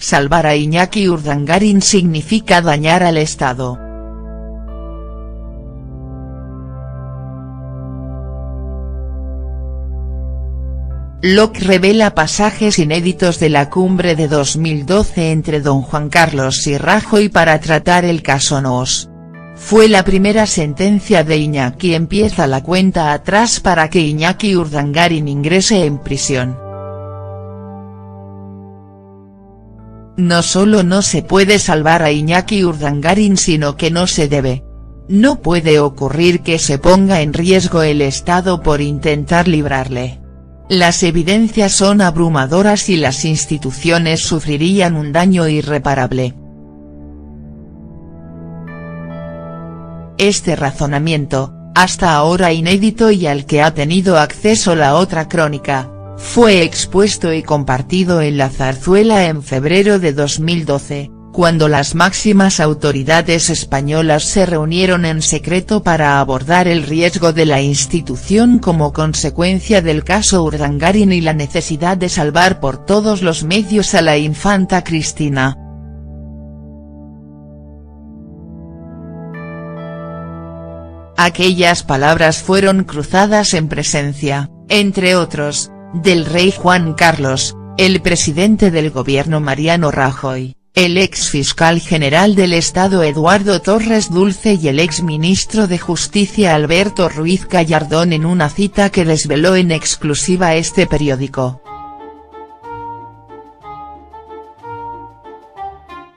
Salvar a Iñaki Urdangarin significa dañar al Estado. Locke revela pasajes inéditos de la cumbre de 2012 entre don Juan Carlos y Rajoy para tratar el caso Nos. Fue la primera sentencia de Iñaki, empieza la cuenta atrás para que Iñaki Urdangarin ingrese en prisión. No solo no se puede salvar a Iñaki Urdangarin, sino que no se debe. No puede ocurrir que se ponga en riesgo el Estado por intentar librarle. Las evidencias son abrumadoras y las instituciones sufrirían un daño irreparable. Este razonamiento, hasta ahora inédito y al que ha tenido acceso La Otra Crónica, fue expuesto y compartido en La Zarzuela en febrero de 2012, cuando las máximas autoridades españolas se reunieron en secreto para abordar el riesgo de la institución como consecuencia del caso Urdangarin y la necesidad de salvar por todos los medios a la infanta Cristina. Aquellas palabras fueron cruzadas en presencia, entre otros, del rey Juan Carlos, el presidente del gobierno Mariano Rajoy, el ex fiscal general del Estado Eduardo Torres Dulce y el ex ministro de Justicia Alberto Ruiz Gallardón en una cita que desveló en exclusiva este periódico.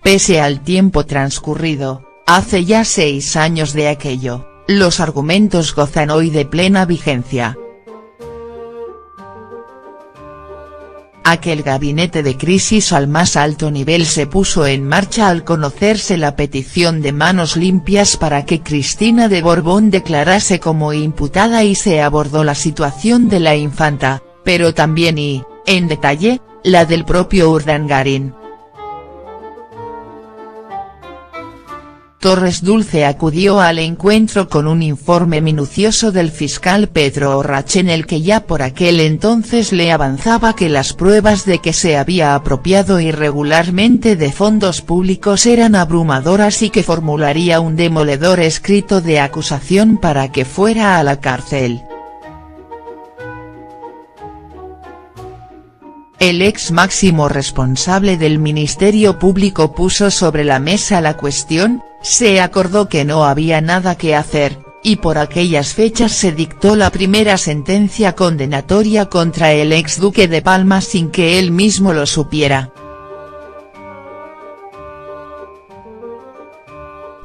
Pese al tiempo transcurrido, hace ya 6 años de aquello, los argumentos gozan hoy de plena vigencia. Aquel gabinete de crisis al más alto nivel se puso en marcha al conocerse la petición de Manos Limpias para que Cristina de Borbón declarase como imputada y se abordó la situación de la infanta, pero también y, en detalle, la del propio Urdangarin. Torres Dulce acudió al encuentro con un informe minucioso del fiscal Pedro Orrach en el que ya por aquel entonces le avanzaba que las pruebas de que se había apropiado irregularmente de fondos públicos eran abrumadoras y que formularía un demoledor escrito de acusación para que fuera a la cárcel. El ex máximo responsable del Ministerio Público puso sobre la mesa la cuestión, se acordó que no había nada que hacer, y por aquellas fechas se dictó la primera sentencia condenatoria contra el ex duque de Palma sin que él mismo lo supiera.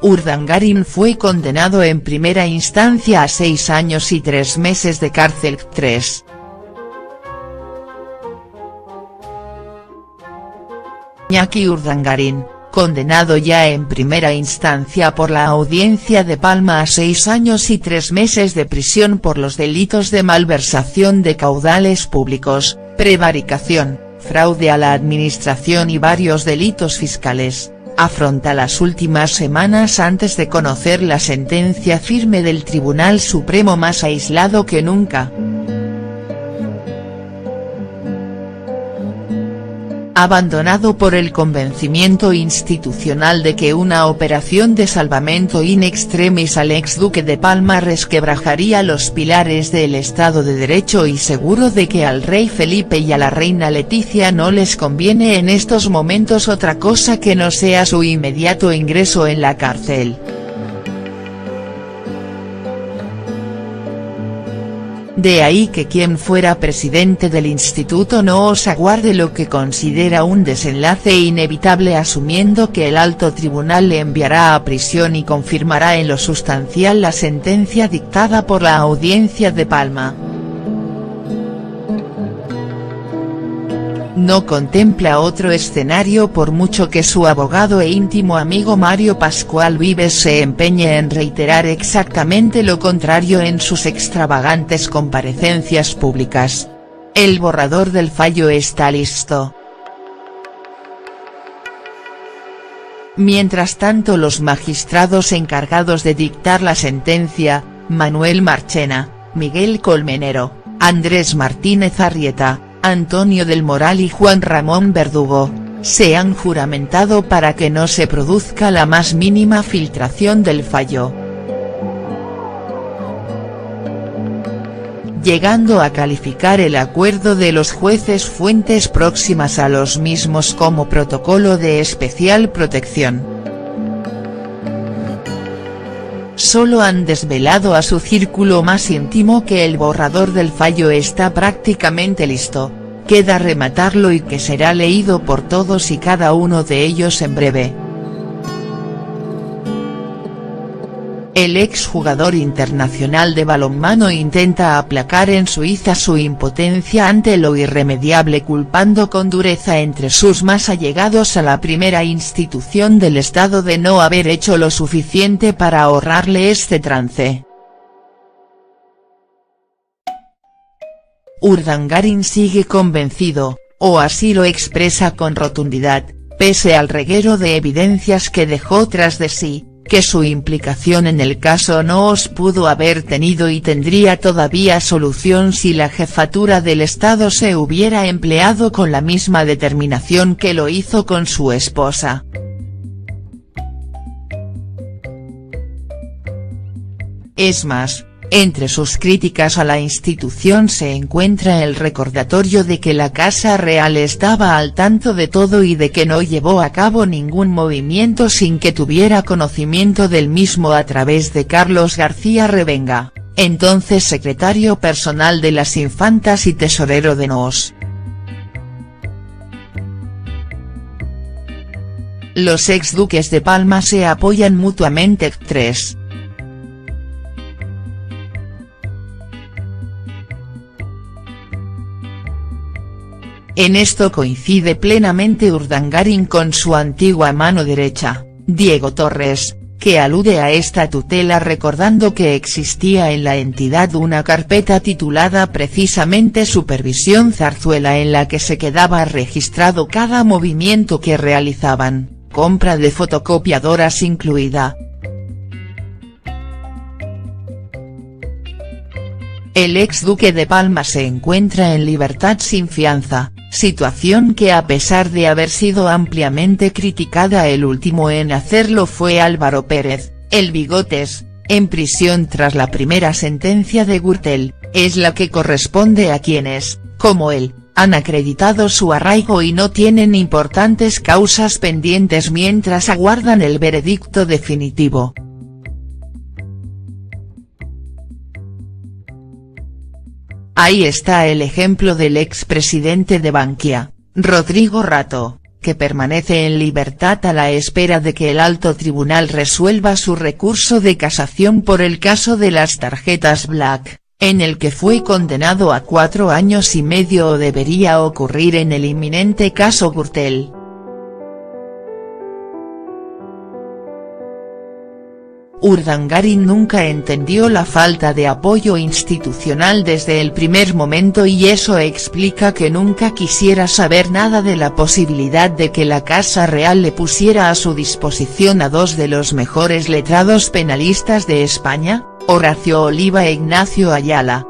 Urdangarin fue condenado en primera instancia a 6 años y 3 meses de cárcel. 3. Iñaki Urdangarin, condenado ya en primera instancia por la Audiencia de Palma a 6 años y 3 meses de prisión por los delitos de malversación de caudales públicos, prevaricación, fraude a la administración y varios delitos fiscales, afronta las últimas semanas antes de conocer la sentencia firme del Tribunal Supremo más aislado que nunca. Abandonado por el convencimiento institucional de que una operación de salvamento in extremis al ex duque de Palma resquebrajaría los pilares del Estado de Derecho y seguro de que al rey Felipe y a la reina Leticia no les conviene en estos momentos otra cosa que no sea su inmediato ingreso en la cárcel. De ahí que quien fuera presidente del instituto no os aguarde lo que considera un desenlace inevitable asumiendo que el alto tribunal le enviará a prisión y confirmará en lo sustancial la sentencia dictada por la Audiencia de Palma. No contempla otro escenario por mucho que su abogado e íntimo amigo Mario Pascual Vives se empeñe en reiterar exactamente lo contrario en sus extravagantes comparecencias públicas. El borrador del fallo está listo. Mientras tanto los magistrados encargados de dictar la sentencia, Manuel Marchena, Miguel Colmenero, Andrés Martínez Arrieta, Antonio del Moral y Juan Ramón Verdugo, se han juramentado para que no se produzca la más mínima filtración del fallo, llegando a calificar el acuerdo de los jueces fuentes próximas a los mismos como protocolo de especial protección. Solo han desvelado a su círculo más íntimo que el borrador del fallo está prácticamente listo, queda rematarlo y que será leído por todos y cada uno de ellos en breve. El exjugador internacional de balonmano intenta aplacar en Suiza su impotencia ante lo irremediable, culpando con dureza entre sus más allegados a la primera institución del Estado de no haber hecho lo suficiente para ahorrarle este trance. Urdangarin sigue convencido, o así lo expresa con rotundidad, pese al reguero de evidencias que dejó tras de sí, que su implicación en el caso no os pudo haber tenido y tendría todavía solución si la jefatura del Estado se hubiera empleado con la misma determinación que lo hizo con su esposa. Es más, entre sus críticas a la institución se encuentra el recordatorio de que la Casa Real estaba al tanto de todo y de que no llevó a cabo ningún movimiento sin que tuviera conocimiento del mismo a través de Carlos García Revenga, entonces secretario personal de las infantas y tesorero de NOS. Los exduques de Palma se apoyan mutuamente. 3. En esto coincide plenamente Urdangarin con su antigua mano derecha, Diego Torres, que alude a esta tutela recordando que existía en la entidad una carpeta titulada precisamente Supervisión Zarzuela en la que se quedaba registrado cada movimiento que realizaban, compra de fotocopiadoras incluida. El exduque de Palma se encuentra en libertad sin fianza, situación que a pesar de haber sido ampliamente criticada el último en hacerlo fue Álvaro Pérez, el Bigotes, en prisión tras la primera sentencia de Gürtel, es la que corresponde a quienes, como él, han acreditado su arraigo y no tienen importantes causas pendientes mientras aguardan el veredicto definitivo. Ahí está el ejemplo del expresidente de Bankia, Rodrigo Rato, que permanece en libertad a la espera de que el alto tribunal resuelva su recurso de casación por el caso de las tarjetas Black, en el que fue condenado a 4 años y medio o debería ocurrir en el inminente caso Gürtel. Urdangarin nunca entendió la falta de apoyo institucional desde el primer momento y eso explica que nunca quisiera saber nada de la posibilidad de que la Casa Real le pusiera a su disposición a 2 de los mejores letrados penalistas de España, Horacio Oliva e Ignacio Ayala.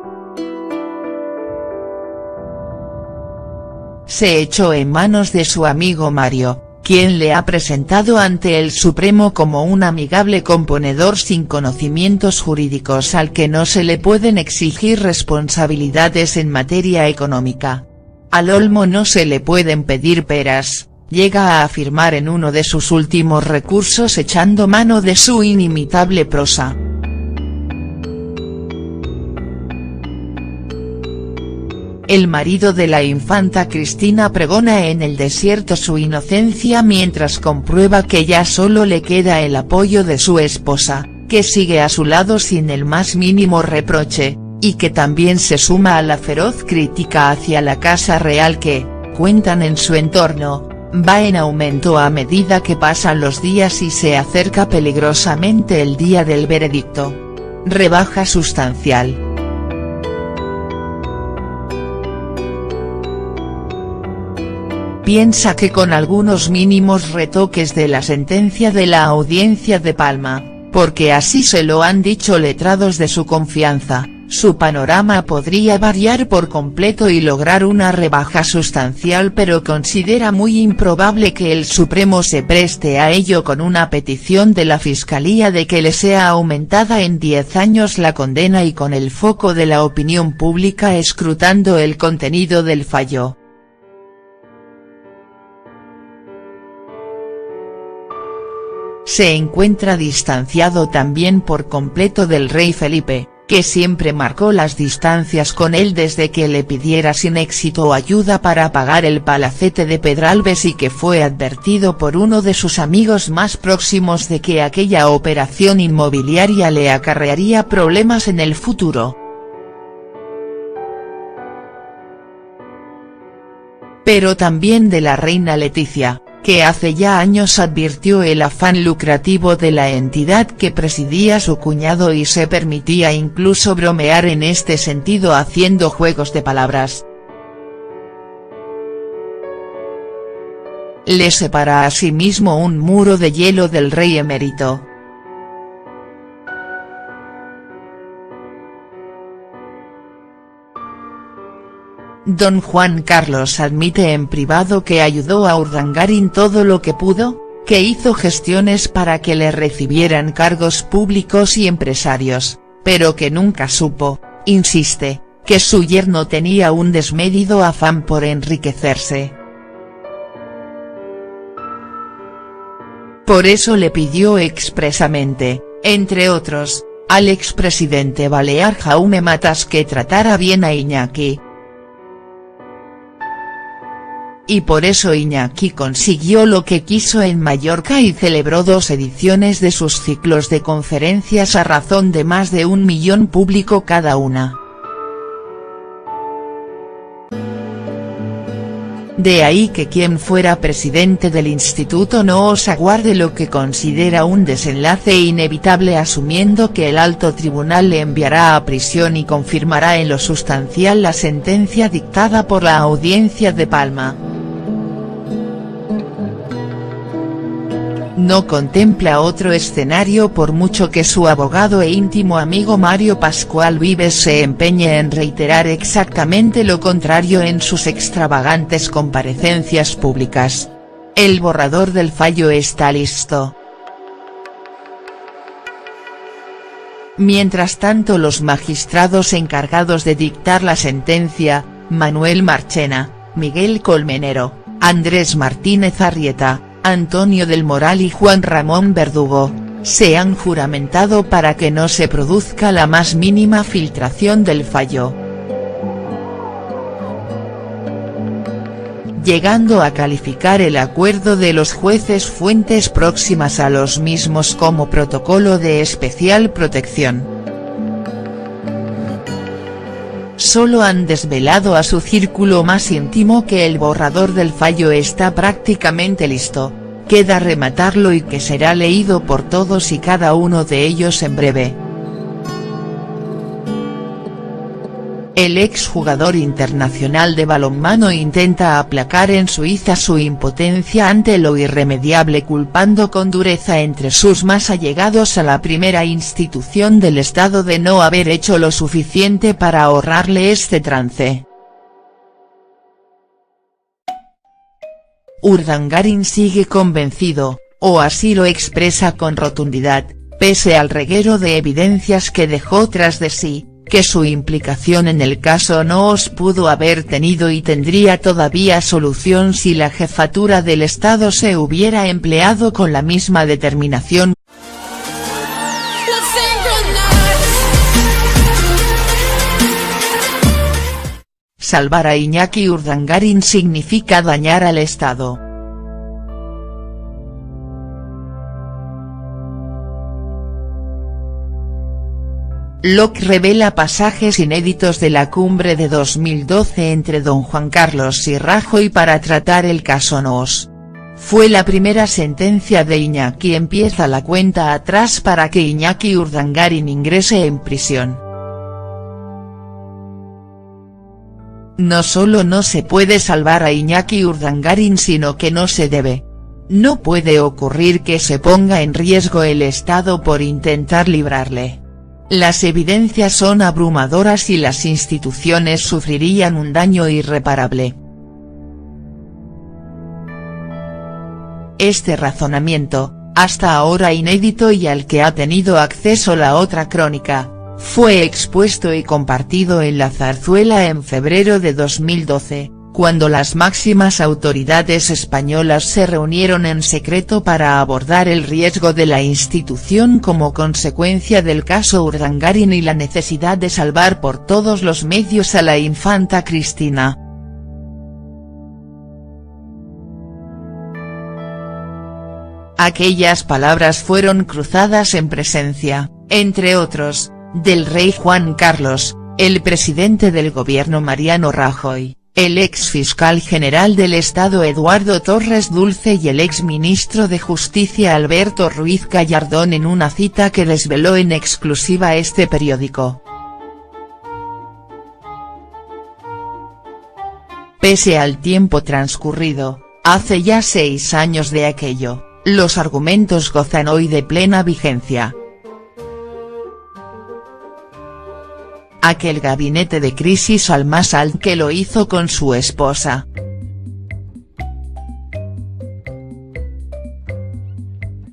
Se echó en manos de su amigo Mario, quien le ha presentado ante el Supremo como un amigable componedor sin conocimientos jurídicos al que no se le pueden exigir responsabilidades en materia económica. Al Olmo no se le pueden pedir peras, llega a afirmar en uno de sus últimos recursos echando mano de su inimitable prosa. El marido de la infanta Cristina pregona en el desierto su inocencia mientras comprueba que ya solo le queda el apoyo de su esposa, que sigue a su lado sin el más mínimo reproche, y que también se suma a la feroz crítica hacia la Casa Real que, cuentan en su entorno, va en aumento a medida que pasan los días y se acerca peligrosamente el día del veredicto. Rebaja sustancial. Piensa que con algunos mínimos retoques de la sentencia de la Audiencia de Palma, porque así se lo han dicho letrados de su confianza, su panorama podría variar por completo y lograr una rebaja sustancial, pero considera muy improbable que el Supremo se preste a ello con una petición de la Fiscalía de que le sea aumentada en 10 años la condena y con el foco de la opinión pública escrutando el contenido del fallo. Se encuentra distanciado también por completo del rey Felipe, que siempre marcó las distancias con él desde que le pidiera sin éxito ayuda para pagar el palacete de Pedralbes y que fue advertido por uno de sus amigos más próximos de que aquella operación inmobiliaria le acarrearía problemas en el futuro. Pero también de la reina Letizia, que hace ya años advirtió el afán lucrativo de la entidad que presidía su cuñado y se permitía incluso bromear en este sentido haciendo juegos de palabras. Le separa asimismo un muro de hielo del rey emérito. Don Juan Carlos admite en privado que ayudó a Urdangarín todo lo que pudo, que hizo gestiones para que le recibieran cargos públicos y empresarios, pero que nunca supo, insiste, que su yerno tenía un desmedido afán por enriquecerse. Por eso le pidió expresamente, entre otros, al expresidente balear Jaume Matas que tratara bien a Iñaki. Y por eso Iñaki consiguió lo que quiso en Mallorca y celebró 2 ediciones de sus ciclos de conferencias a razón de más de 1 millón público cada una. De ahí que quien fuera presidente del instituto no os aguarde lo que considera un desenlace inevitable, asumiendo que el alto tribunal le enviará a prisión y confirmará en lo sustancial la sentencia dictada por la Audiencia de Palma. No contempla otro escenario por mucho que su abogado e íntimo amigo Mario Pascual Vives se empeñe en reiterar exactamente lo contrario en sus extravagantes comparecencias públicas. El borrador del fallo está listo. Mientras tanto, los magistrados encargados de dictar la sentencia, Manuel Marchena, Miguel Colmenero, Andrés Martínez Arrieta, Antonio del Moral y Juan Ramón Verdugo, se han juramentado para que no se produzca la más mínima filtración del fallo. Llegando a calificar el acuerdo de los jueces fuentes próximas a los mismos como protocolo de especial protección. Solo han desvelado a su círculo más íntimo que el borrador del fallo está prácticamente listo, queda rematarlo y que será leído por todos y cada uno de ellos en breve. El exjugador internacional de balonmano intenta aplacar en Suiza su impotencia ante lo irremediable, culpando con dureza entre sus más allegados a la primera institución del Estado de no haber hecho lo suficiente para ahorrarle este trance. Urdangarín sigue convencido, o así lo expresa con rotundidad, pese al reguero de evidencias que dejó tras de sí, que su implicación en el caso no os pudo haber tenido y tendría todavía solución si la jefatura del Estado se hubiera empleado con la misma determinación. Salvar a Iñaki Urdangarín significa dañar al Estado. Locke revela pasajes inéditos de la cumbre de 2012 entre don Juan Carlos y Rajoy para tratar el caso Noos. Fue la primera sentencia de Iñaki, empieza la cuenta atrás para que Iñaki Urdangarín ingrese en prisión. No solo no se puede salvar a Iñaki Urdangarín, sino que no se debe. No puede ocurrir que se ponga en riesgo el Estado por intentar librarle. Las evidencias son abrumadoras y las instituciones sufrirían un daño irreparable. Este razonamiento, hasta ahora inédito y al que ha tenido acceso la otra crónica, fue expuesto y compartido en la Zarzuela en febrero de 2012, cuando las máximas autoridades españolas se reunieron en secreto para abordar el riesgo de la institución como consecuencia del caso Urdangarin y la necesidad de salvar por todos los medios a la infanta Cristina. Aquellas palabras fueron cruzadas en presencia, entre otros, del rey Juan Carlos, el presidente del gobierno Mariano Rajoy, el ex fiscal general del Estado Eduardo Torres Dulce y el ex ministro de Justicia Alberto Ruiz Gallardón en una cita que desveló en exclusiva este periódico. Pese al tiempo transcurrido, hace ya 6 años de aquello, los argumentos gozan hoy de plena vigencia. Aquel gabinete de crisis al más alto que lo hizo con su esposa.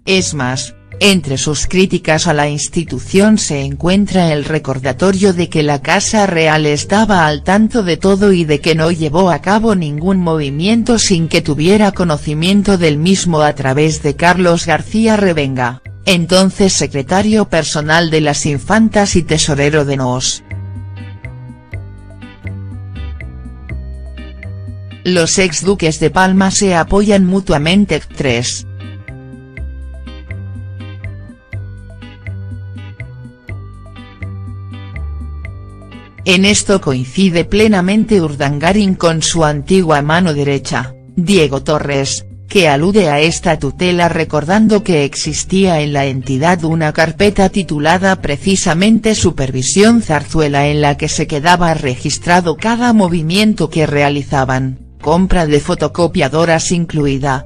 Es más, entre sus críticas a la institución se encuentra el recordatorio de que la Casa Real estaba al tanto de todo y de que no llevó a cabo ningún movimiento sin que tuviera conocimiento del mismo a través de Carlos García Revenga, entonces secretario personal de las infantas y tesorero de NOS. Los exduques de Palma se apoyan mutuamente. 3. En esto coincide plenamente Urdangarin con su antigua mano derecha, Diego Torres, que alude a esta tutela recordando que existía en la entidad una carpeta titulada precisamente Supervisión Zarzuela en la que se quedaba registrado cada movimiento que realizaban, compra de fotocopiadoras incluida.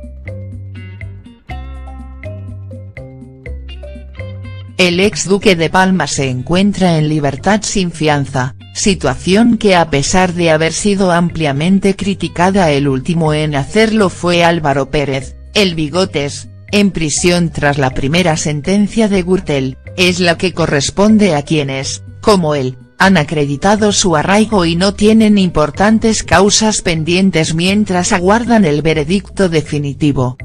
El ex duque de Palma se encuentra en libertad sin fianza, situación que a pesar de haber sido ampliamente criticada el último en hacerlo fue Álvaro Pérez, el Bigotes, en prisión tras la primera sentencia de Gürtel, es la que corresponde a quienes, como él, han acreditado su arraigo y no tienen importantes causas pendientes mientras aguardan el veredicto definitivo.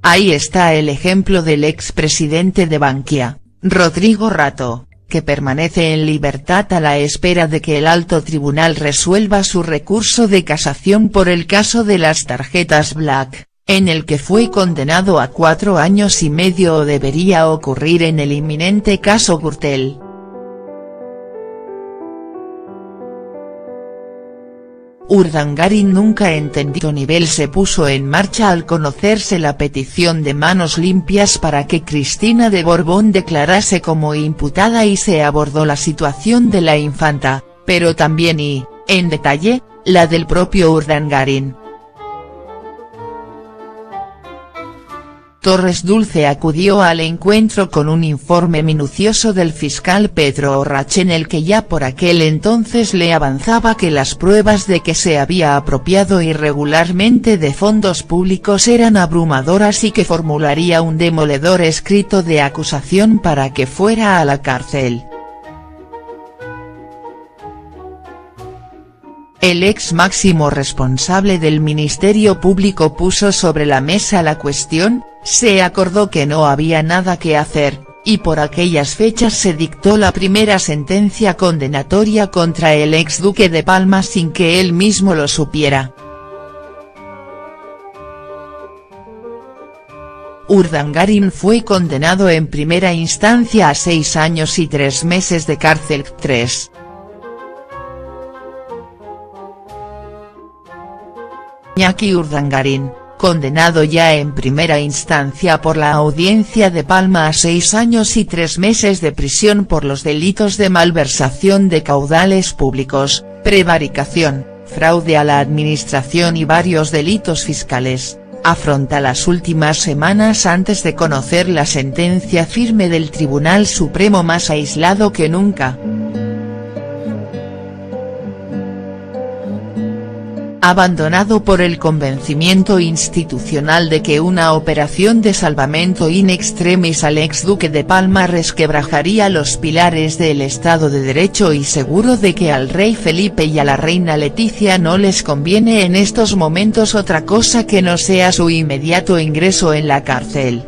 Ahí está el ejemplo del expresidente de Bankia, Rodrigo Rato, que permanece en libertad a la espera de que el alto tribunal resuelva su recurso de casación por el caso de las tarjetas Black, en el que fue condenado a 4 años y medio o debería ocurrir en el inminente caso Gürtel. Urdangarin nunca entendió nivel se puso en marcha al conocerse la petición de Manos Limpias para que Cristina de Borbón declarase como imputada y se abordó la situación de la infanta, pero también y, en detalle, la del propio Urdangarin. Torres Dulce acudió al encuentro con un informe minucioso del fiscal Pedro Orrach en el que ya por aquel entonces le avanzaba que las pruebas de que se había apropiado irregularmente de fondos públicos eran abrumadoras y que formularía un demoledor escrito de acusación para que fuera a la cárcel. El ex máximo responsable del Ministerio Público puso sobre la mesa la cuestión, se acordó que no había nada que hacer, y por aquellas fechas se dictó la primera sentencia condenatoria contra el ex duque de Palma sin que él mismo lo supiera. Urdangarin fue condenado en primera instancia a 6 años y 3 meses de cárcel. 3. Iñaki Urdangarin, condenado ya en primera instancia por la Audiencia de Palma a 6 años y 3 meses de prisión por los delitos de malversación de caudales públicos, prevaricación, fraude a la administración y varios delitos fiscales, afronta las últimas semanas antes de conocer la sentencia firme del Tribunal Supremo más aislado que nunca. Abandonado por el convencimiento institucional de que una operación de salvamento in extremis al exduque de Palma resquebrajaría los pilares del Estado de Derecho y seguro de que al rey Felipe y a la reina Letizia no les conviene en estos momentos otra cosa que no sea su inmediato ingreso en la cárcel.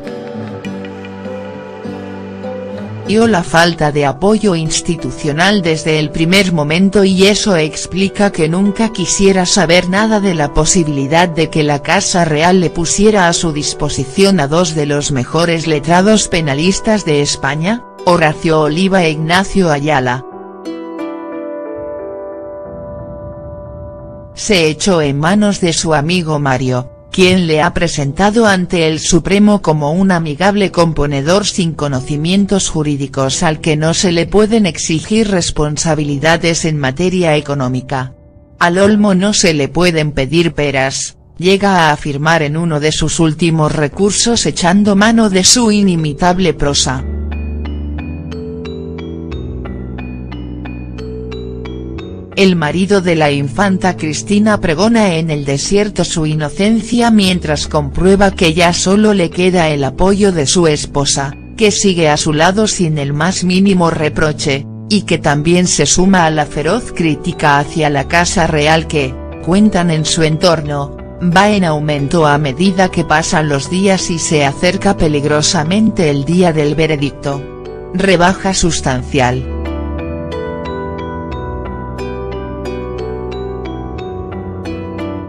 O la falta de apoyo institucional desde el primer momento, y eso explica que nunca quisiera saber nada de la posibilidad de que la Casa Real le pusiera a su disposición a dos de los mejores letrados penalistas de España, Horacio Oliva e Ignacio Ayala. Se echó en manos de su amigo Mario, quien le ha presentado ante el Supremo como un amigable componedor sin conocimientos jurídicos al que no se le pueden exigir responsabilidades en materia económica. Al olmo no se le pueden pedir peras, llega a afirmar en uno de sus últimos recursos echando mano de su inimitable prosa. El marido de la infanta Cristina pregona en el desierto su inocencia mientras comprueba que ya solo le queda el apoyo de su esposa, que sigue a su lado sin el más mínimo reproche, y que también se suma a la feroz crítica hacia la Casa Real que, cuentan en su entorno, va en aumento a medida que pasan los días y se acerca peligrosamente el día del veredicto. Rebaja sustancial.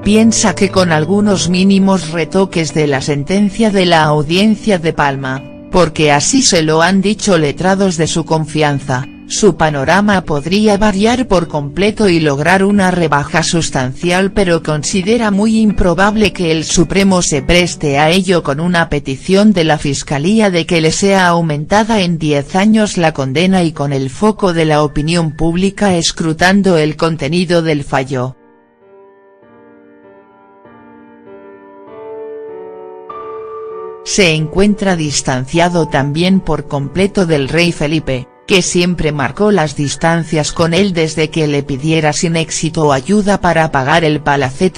Piensa que con algunos mínimos retoques de la sentencia de la Audiencia de Palma, porque así se lo han dicho letrados de su confianza, su panorama podría variar por completo y lograr una rebaja sustancial, pero considera muy improbable que el Supremo se preste a ello con una petición de la Fiscalía de que le sea aumentada en 10 años la condena y con el foco de la opinión pública escrutando el contenido del fallo. Se encuentra distanciado también por completo del rey Felipe, que siempre marcó las distancias con él desde que le pidiera sin éxito ayuda para pagar el palacete